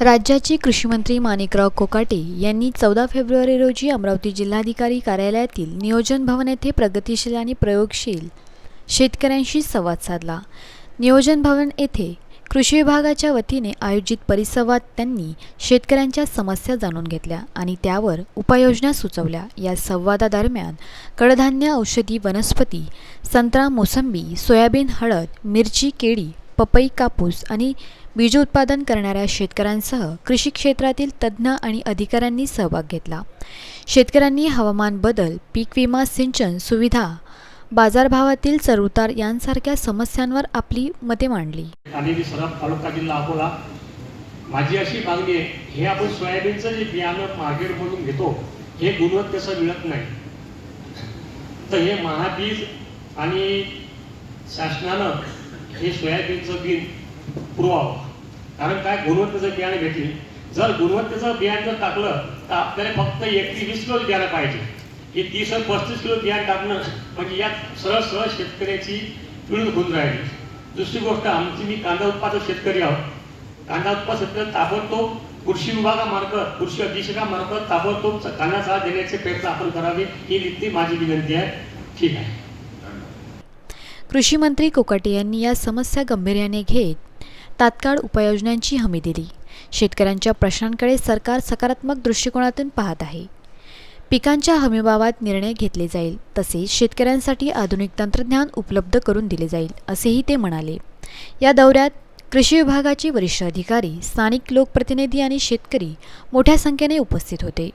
राज्याचे कृषीमंत्री माणिकराव कोकाटे यांनी 14 फेब्रुवारी रोजी अमरावती जिल्हाधिकारी कार्यालयातील नियोजन भवन येथे प्रगतिशील आणि प्रयोगशील शेतकऱ्यांशी संवाद साधला। नियोजन भवन येथे कृषी विभागाच्या वतीने आयोजित परिसंवाद त्यांनी शेतकऱ्यांच्या समस्या जाणून घेतल्या आणि त्यावर उपाययोजना सुचवल्या। या संवादादरम्यान कडधान्य, औषधी वनस्पती, संत्रा, मोसंबी, सोयाबीन, हळद, मिरची, केळी, पपई, कापूस आणि बीज उत्पादन करणाऱ्या शेतकऱ्यांसह कृषी क्षेत्रातील तज्ज्ञ आणि अधिकाऱ्यांनी सहभाग घेतला। शेतकऱ्यांनी हवामान बदल, पीक विमा, सिंचन सुविधा, बाजारभावातील चढउतार यांसारख्या समस्यांवर आपली मते मांडली। आणि सराफ तालुका जिल्हा अकोला, माझी अशी मागणी आहे, हे आपण सोयाबीनचं जे बियाणं मार्केटमधून घेतो हे गुणवत्तेचं मिळत नाही, तर हे महाबीज आणि शासनानं हे सोयाबीनचं बी पुरवावं। कारण काय, गुणवत्तेचं बियाणे भेटली, जर गुणवत्तेचं बियाणं जर टाकलं तर आपल्याला फक्त 21 किलो बियाणं पाहिजे, हे 30 आणि 35 किलो बियाणं टाकणं म्हणजे यात सरळ सरळ शेतकऱ्याची पिळून होऊन राहिली। दुसरी गोष्ट, मी कांदा उत्पादक शेतकरी आहोत। कांदा उत्पादक शेतकरी ताबडतोब कृषी विभागामार्फत, कृषी अधीक्षकामार्फत ताबडतोब कांदा देण्याचे प्रयत्न आपण करावे, ही नित्य माझी विनंती आहे। ठीक आहे। कृषी मंत्री कोकाटे यांनी या समस्या गांभीर्याने घेत तात्काळ उपाययोजनांची हमी दिली। शेतकऱ्यांच्या प्रश्नांकडे सरकार सकारात्मक दृष्टिकोनातून पाहत आहे। पिकांच्या हमीभावात निर्णय घेतले जाईल, तसेच शेतकऱ्यांसाठी आधुनिक तंत्रज्ञान उपलब्ध करून दिले जाईल, असेही ते म्हणाले। या दौऱ्यात कृषी विभागाचे वरिष्ठ अधिकारी, स्थानिक लोकप्रतिनिधी आणि शेतकरी मोठ्या संख्येने उपस्थित होते।